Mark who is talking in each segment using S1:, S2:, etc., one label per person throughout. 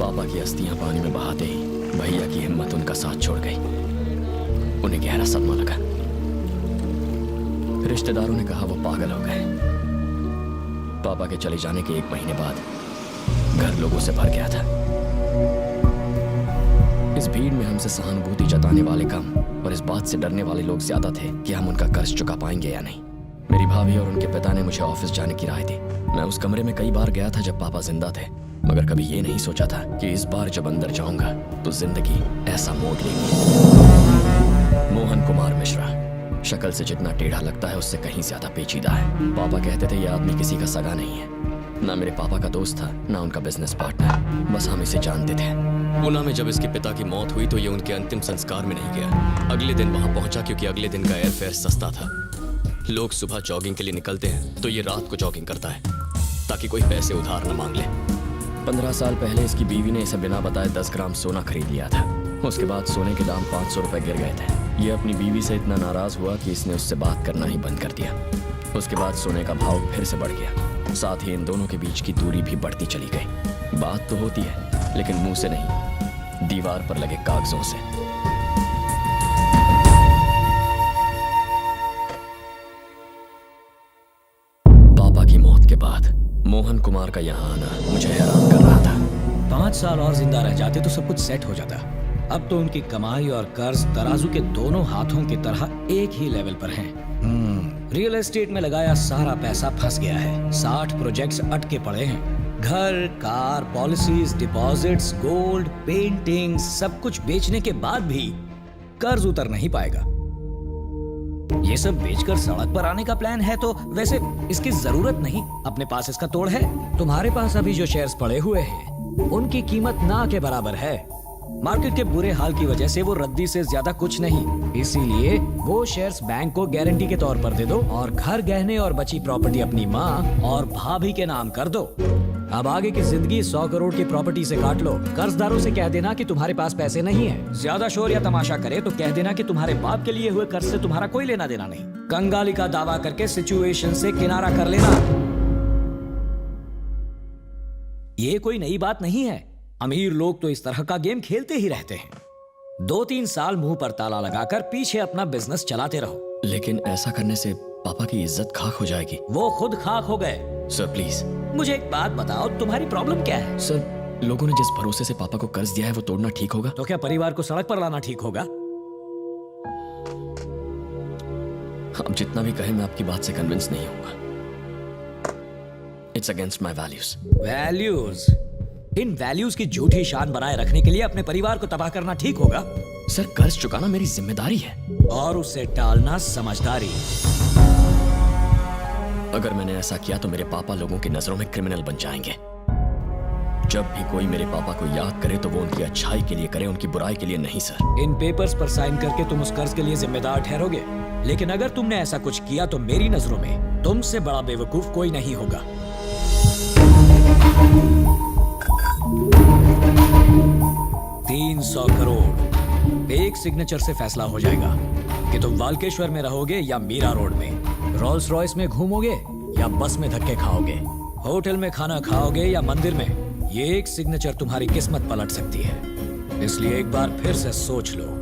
S1: पापा की अस्थियां पानी में बहाते ही भैया की हिम्मत उनका साथ छोड़ गई। उन्हें गहरा सदमा लगा। रिश्तेदारों ने कहा वो पागल हो गए। पापा के चले जाने के 1 महीने बाद घर लोगों से भर गया था। इस भीड़ में हमसे सहानुभूति जताने वाले कम और इस बात से डरने वाले लोग ज्यादा थे कि हम उनका कर्ज चुका पाएंगे या नहीं। मेरी भाभी और उनके पिता ने मुझे ऑफिस जाने की राय दी। मैं उस कमरे में कई बार गया था जब पापा जिंदा थे, मगर कभी ये नहीं सोचा था कि इस बार जब अंदर जाऊंगा तो जिंदगी ऐसा मोड़ लेगी। मोहन कुमार मिश्रा शक्ल से जितना टेढ़ा लगता है उससे कहीं ज्यादा पेचीदा है। पापा कहते थे ये आदमी किसी का सगा नहीं है। ना मेरे पापा का दोस्त था, ना उनका बिजनेस पार्टनर, बस हम इसे जानते थे। पूना में जब इसके पिता की मौत हुई तो ये उनके अंतिम संस्कार में नहीं गया। अगले दिन वहां पहुंचा क्योंकि अगले दिन का एयरफेयर सस्ता था। लोग सुबह जॉगिंग के लिए निकलते हैं तो ये रात को जॉगिंग करता है ताकि कोई पैसे उधार न मांग ले। 15 साल पहले इसकी बीवी ने इसे बिना बताए 10 ग्राम सोना खरीद लिया था। उसके बाद सोने के दाम 500 रुपए गिर गए थे। ये अपनी बीवी से इतना नाराज हुआ कि इसने उससे बात करना ही बंद कर दिया। उसके बाद सोने का भाव फिर से बढ़ गया। साथ ही इन दोनों के बीच की दूरी भी बढ़ती चली गई। बात तो होती है लेकिन मुंह से नहीं, दीवार पर लगे कागजों से। पापा की मौत के बाद मोहन कुमार का यहाँ आना मुझे हैरान कर रहा था।
S2: 5 साल और जिंदा रह जाते तो सब कुछ सेट हो जाता। अब तो उनकी कमाई और कर्ज तराजू के दोनों हाथों की तरह एक ही लेवल पर हैं। रियल एस्टेट में लगाया सारा पैसा फंस गया है। 60 प्रोजेक्ट्स अटके पड़े हैं। घर, car, policies, deposits, gold, painting, सब कुछ बेचने के बाद भी कर्ज उतर नहीं पाएगा। ये सब बेचकर सड़क पर आने का प्लान है तो वैसे इसकी जरूरत नहीं। अपने पास इसका तोड़ है। तुम्हारे पास अभी जो शेयर्स पड़े हुए हैं उनकी कीमत ना के बराबर है। मार्केट के बुरे हाल की वजह से वो रद्दी से ज्यादा कुछ नहीं। इसीलिए वो शेयर्स बैंक को गारंटी के तौर पर दे दो और घर, गहने और बची प्रॉपर्टी अपनी माँ और भाभी के नाम कर दो। अब आगे की जिंदगी 100 करोड़ की प्रॉपर्टी से काट लो। कर्जदारों से कह देना कि तुम्हारे पास पैसे नहीं है। ज्यादा शोर या तमाशा करे तो कह देना कि तुम्हारे बाप के लिए हुए कर्ज से तुम्हारा कोई लेना देना नहीं। कंगाली का दावा करके सिचुएशन से किनारा कर लेना। ये कोई नई बात नहीं है। अमीर लोग तो इस तरह का गेम खेलते ही रहते हैं। 2-3 साल मुंह पर ताला लगाकर पीछे अपना बिजनेस चलाते रहो।
S1: लेकिन ऐसा करने से पापा की इज्जत खाक हो जाएगी।
S2: वो खुद खाक हो गए।
S1: सर प्लीज
S2: मुझे एक बात बताओ, तुम्हारी प्रॉब्लम क्या है?
S1: सर, लोगों ने जिस भरोसे से पापा को कर्ज दिया है वो तोड़ना ठीक होगा?
S2: तो क्या परिवार को सड़क पर लाना ठीक होगा?
S1: आप जितना भी कहें मैं आपकी बात से कन्विंस नहीं होगा। It's against my values.
S2: Values? In values की झूठी शान बनाए रखने के लिए अपने परिवार को तबाह करना ठीक होगा?
S1: सर, कर्ज चुकाना मेरी जिम्मेदारी है
S2: और उसे टालना समझदारी।
S1: अगर मैंने ऐसा किया तो मेरे पापा लोगों की नजरों में क्रिमिनल बन जाएंगे। जब भी कोई मेरे पापा को याद करे तो वो उनकी अच्छाई के लिए करे, उनकी बुराई के लिए नहीं। सर,
S2: इन पेपर्स पर साइन करके तुम उस कर्ज के लिए जिम्मेदार ठहरोगे, लेकिन अगर तुमने ऐसा कुछ किया तो मेरी नजरों में तुमसे बड़ा बेवकूफ कोई नहीं होगा। 300 करोड़ एक सिग्नेचर से फैसला हो जाएगा कि तुम वाल्केश्वर में रहोगे या मीरा रोड में, रोल्स रॉयस में घूमोगे या बस में धक्के खाओगे, होटल में खाना खाओगे या मंदिर में। ये एक सिग्नेचर तुम्हारी किस्मत पलट सकती है। इसलिए एक बार फिर से सोच लो।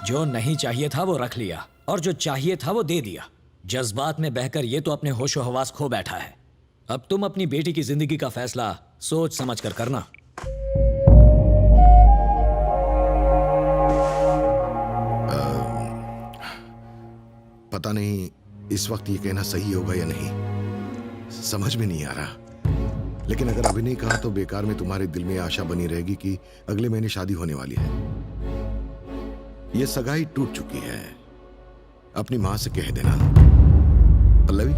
S2: जो नहीं चाहिए था वो रख लिया और जो चाहिए था वो दे दिया। जज्बात में बहकर ये तो अपने होशो हवास खो बैठा है। अब तुम अपनी बेटी की जिंदगी का फैसला सोच समझ कर करना।
S3: पता नहीं इस वक्त ये कहना सही होगा या नहीं, समझ में नहीं आ रहा। लेकिन अगर अभी नहीं कहा तो बेकार में तुम्हारे दिल में आशा बनी रहेगी कि अगले महीने शादी होने वाली है। ये सगाई टूट चुकी है। अपनी मां से कह देना। पल्लवी,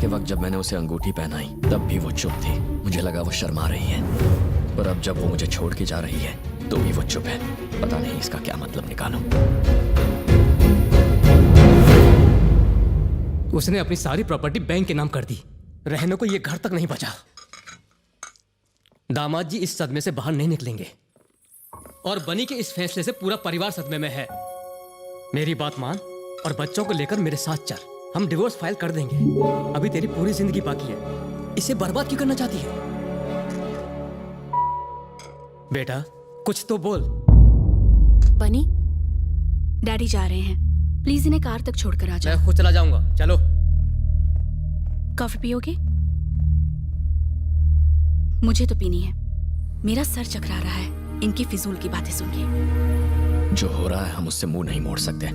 S1: के वक्त जब मैंने उसे अंगूठी पहनाई तब भी वो चुप थी। मुझे लगा वो शर्मा रही है, पर अब जब वो मुझे छोड़ के जा रही है तो भी वो चुप है। पता नहीं इसका क्या मतलब निकालूं।
S4: उसने अपनी सारी प्रॉपर्टी बैंक के नाम कर दी। रहने को ये घर तक नहीं बचा। दामाद जी इस सदमे से बाहर नहीं निकलेंगे और बनी के इस फैसले से पूरा परिवार सदमे में है। मेरी बात मान और बच्चों को लेकर मेरे साथ चल। हम डिवोर्स फाइल कर देंगे। अभी तेरी पूरी जिंदगी बाकी है, इसे बर्बाद क्यों करना चाहती है? बेटा कुछ तो बोल।
S5: बनी, डैडी जा रहे हैं, प्लीज इन्हें कार तक छोड़कर आ जाओ।
S4: मैं खुद चला जाऊंगा, चलो।
S5: कॉफी पियोगे? मुझे तो पीनी है, मेरा सर चकरा रहा है इनकी फिजूल की बातें सुन के।
S1: जो हो रहा है हम उससे मुंह नहीं मोड़ सकते।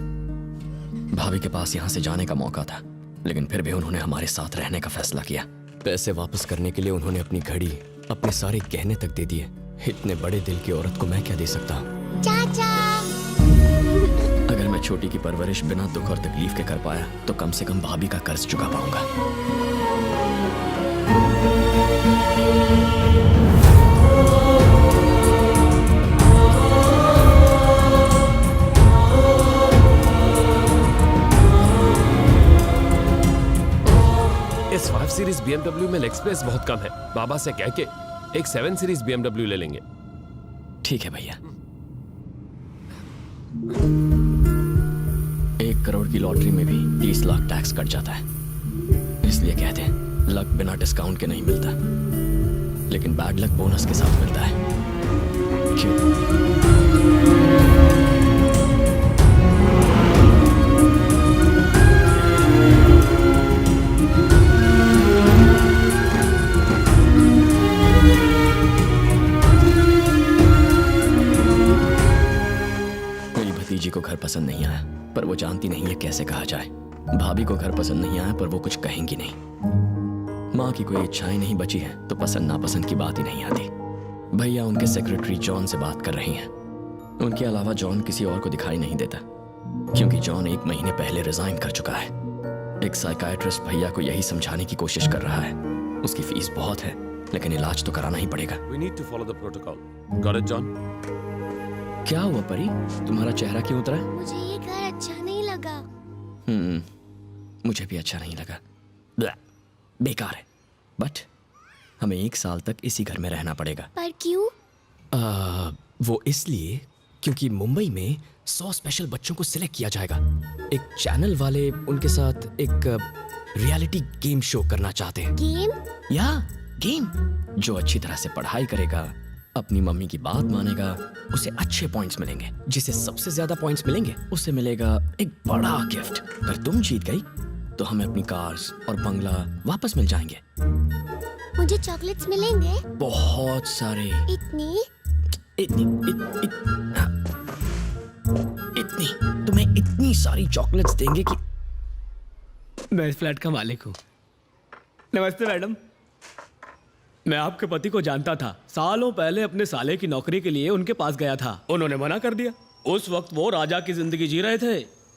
S1: भाभी के पास यहाँ से जाने का मौका था, लेकिन फिर भी उन्होंने हमारे साथ रहने का फैसला किया। पैसे वापस करने के लिए उन्होंने अपनी घड़ी, अपने सारे गहने तक दे दिए। इतने बड़े दिल की औरत को मैं क्या दे सकता हूँ?
S5: चाचा।
S1: अगर मैं छोटी की परवरिश बिना दुख और तकलीफ के कर पाया तो कम से कम भाभी का कर्ज चुका पाऊंगा।
S6: इस 5 सीरीज BMW में लेग स्पेस बहुत कम है। बाबा से कह के एक 7 सीरीज BMW ले लेंगे।
S1: ठीक है भैया। 1 करोड़ की लॉटरी में भी 30 लाख टैक्स कट जाता है। इसलिए कहते हैं लक बिना डिस्काउंट के नहीं मिलता, लेकिन बैड लक बोनस के साथ मिलता है। क्यों? जी को घर पसंद नहीं आया, पर वो जानती नहीं है कैसे कहा जाए। भाभी को घर पसंद नहीं आया, पर वो कुछ कहेंगी नहीं। माँ की कोई इच्छाएं नहीं बची है तो पसंद नापसंद की बात ही नहीं आती। भैया उनके सेक्रेटरी जॉन से बात कर रही हैं। उनके अलावा जॉन किसी और को दिखाई नहीं देता, क्योंकि जॉन 1 महीने पहले रिजाइन कर चुका है। एक साइकाइट्रिस्ट भैया को यही समझाने की कोशिश कर रहा है। उसकी फीस बहुत है, लेकिन इलाज तो कराना ही पड़ेगा।
S6: We need to follow the protocol. Got it, John?
S1: क्या हुआ परी, तुम्हारा चेहरा क्यों उतरा है?
S7: मुझे ये घर अच्छा नहीं लगा।
S1: मुझे भी अच्छा नहीं लगा। ब्लैह, बेकार है। बट हमें 1 साल तक इसी घर में रहना पड़ेगा।
S7: पर क्यों?
S1: वो इसलिए क्योंकि मुंबई में 100 स्पेशल बच्चों को सिलेक्ट किया जाएगा। एक चैनल वाले उनके साथ एक रियलिटी गेम शो करना चाहते हैं।
S7: गेम?
S1: या गेम जो अच्छी तरह से पढ़ाई करेगा, अपनी मम्मी की बात मानेगा, उसे अच्छे पॉइंट्स मिलेंगे। जिसे सबसे ज्यादा पॉइंट्स मिलेंगे उसे मिलेगा एक बड़ा गिफ्ट। अगर तुम जीत गई तो हमें अपनी कार्स और बंगला वापस मिल जाएंगे।
S7: मुझे चॉकलेट्स मिलेंगे?
S1: बहुत सारे।
S7: इतनी?
S1: इतनी इतनी तुम्हें इतनी सारी चॉकलेट्स देंगे कि
S4: मैं इस फ्लैट का मालिक हूँ। नमस्ते मैडम। मैं आपके पति को जानता था। सालों पहले अपने साले की नौकरी के लिए उनके पास गया था, उन्होंने मना कर दिया। उस वक्त वो राजा की जिंदगी जी रहे थे,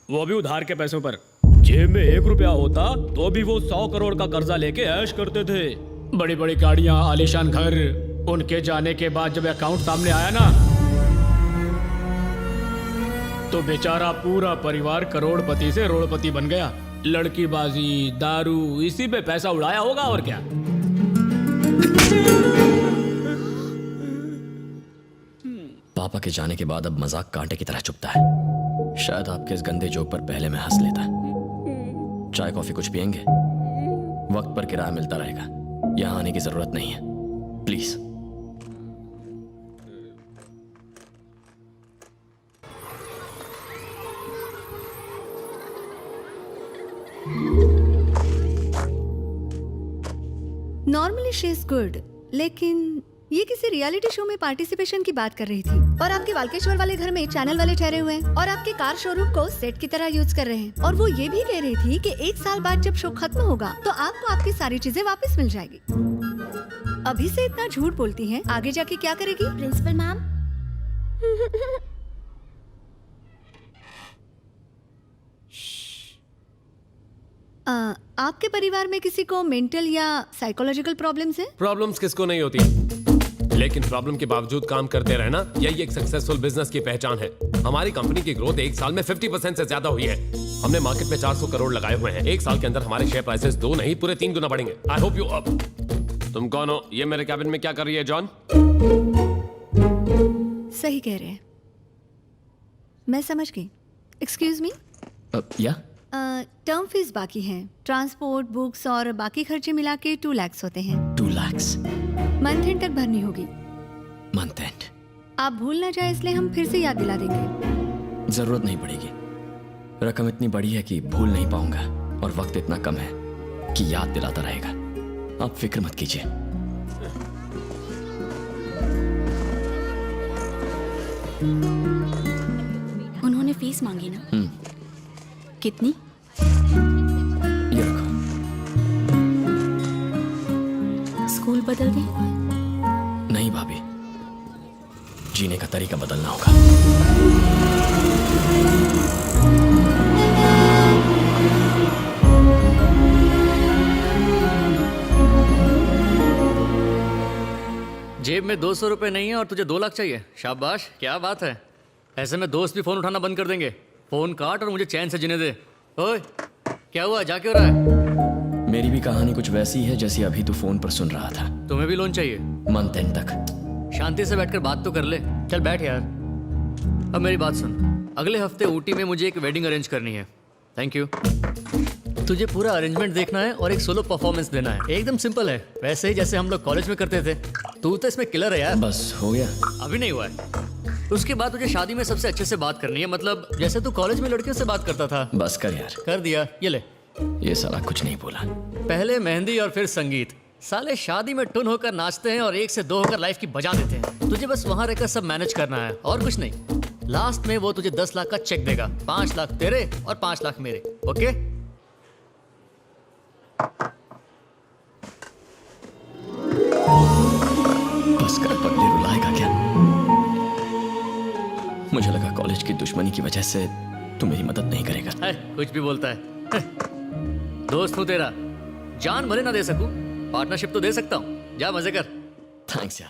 S4: वो भी उधार के पैसों पर। जेब में 1 रुपया होता तो भी वो 100 करोड़ का कर्जा लेके ऐश करते थे। बड़ी बड़ी गाड़ियां, आलीशान घर। उनके जाने के बाद जब अकाउंट सामने आया ना, तो बेचारा पूरा परिवार करोड़पति से रोड़पति बन गया। लड़की बाजी, दारू, इसी पे पैसा उड़ाया होगा और क्या।
S1: पापा के जाने के बाद अब मजाक कांटे की तरह चुभता है। शायद आपके इस गंदे जोक पर पहले मैं हंस लेता। चाय कॉफी कुछ पियेंगे? वक्त पर किराया मिलता रहेगा, यहाँ आने की जरूरत नहीं है, please.
S8: Normally she is good, लेकिन ये किसी रियलिटी शो में पार्टिसिपेशन की बात कर रही थी और आपके वालकेश्वर वाले घर में चैनल वाले ठहरे हुए हैं और आपके कार शोरूम को सेट की तरह यूज कर रहे हैं। और वो ये भी कह रही थी कि 1 साल बाद जब शो खत्म होगा तो आपको आपकी सारी चीजें वापस मिल जाएगी। अभी से इतना झूठ बोलती हैं, आगे जाके क्या करेगी?
S7: प्रिंसिपल मैम,
S8: आपके परिवार में किसी को मेंटल या साइकोलॉजिकल प्रॉब्लम्स हैं?
S6: प्रॉब्लम्स किसको नहीं होती, लेकिन प्रॉब्लम के बावजूद काम करते रहना यही एक सक्सेसफुल बिजनेस की पहचान है। हमारी कंपनी की ग्रोथ एक साल में 50% से ज्यादा हुई है। हमने मार्केट में 400 करोड़ लगाए हुए हैं। एक साल के अंदर हमारे शेयर प्राइसेस 2 नहीं पूरे 3 गुना बढ़ेंगे। I hope you up. तुम कौन हो? ये मेरे कैबिन में क्या कर रही है जॉन?
S8: सही कह रहे हैं, मैं समझ गई। एक्सक्यूज मी,
S1: या
S8: टर्म फीस बाकी है, ट्रांसपोर्ट, बुक्स और बाकी खर्चे मिला के 2 लाख होते हैं।
S1: 2 लाख
S8: मंथ एंड तक भरनी होगी।
S1: Month and?
S8: आप भूल ना जाए इसलिए हम फिर से याद दिला देंगे।
S1: जरूरत नहीं पड़ेगी। रकम इतनी बड़ी है कि भूल नहीं पाऊंगा और वक्त इतना कम है कि याद दिलाता रहेगा। आप फिक्र मत कीजिए।
S5: उन्होंने फीस मांगी ना? कितनी?
S1: ये रखो।
S5: स्कूल बदल दें?
S1: नहीं भाभी, जीने का तरीका बदलना होगा।
S9: जेब में 200 रुपए नहीं है और तुझे 2 लाख चाहिए? शाबाश, क्या बात है। ऐसे में दोस्त भी फोन उठाना बंद कर देंगे। फोन काट और मुझे चैन से जीने दे। ओए, क्या हुआ, जा क्यों रहा है?
S1: मेरी भी कहानी कुछ वैसी है जैसी अभी तू फोन पर सुन रहा था।
S9: तुम्हें भी लोन चाहिए?
S1: मंथ एंड तक।
S9: शांति से बैठकर बात तो कर ले। चल बैठ यार। अब मेरी बात सुन, अगले हफ्ते ऊटी में मुझे एक वेडिंग अरेंज करनी है। Thank you. तुझे पूरा अरेंजमेंट देखना है और एक सोलो परफॉर्मेंस देना है। एकदम सिंपल है, वैसे ही जैसे हम लोग कॉलेज में करते थे। तू तो इसमें किलर है यार।
S1: बस हो गया?
S9: अभी नहीं हुआ है। उसके बाद तुझे शादी में सबसे अच्छे से बात करनी है, मतलब जैसे तू कॉलेज में लड़कियों से बात करता था।
S1: बस कर यार।
S9: कर दिया, ये ले।
S1: ये साला कुछ नहीं बोला।
S9: पहले मेहंदी और फिर संगीत। साले शादी में टुन होकर नाचते हैं और 1 से 2 होकर लाइफ की बजा देते हैं। तुझे बस वहां रहकर सब मैनेज करना है और कुछ नहीं। लास्ट में वो तुझे 10 लाख का चेक देगा। 5 लाख तेरे और 5 लाख मेरे। ओके?
S1: बस कर पगले, रुलाएगा क्या? मुझे लगा कॉलेज की दुश्मनी की वजह से तू मेरी मदद नहीं करेगा।
S9: है, कुछ भी बोलता है। दोस्त हूं तेरा, जान भले ना दे सकूं, पार्टनरशिप तो दे सकता हूं। जा मजे कर।
S1: थैंक्स यार।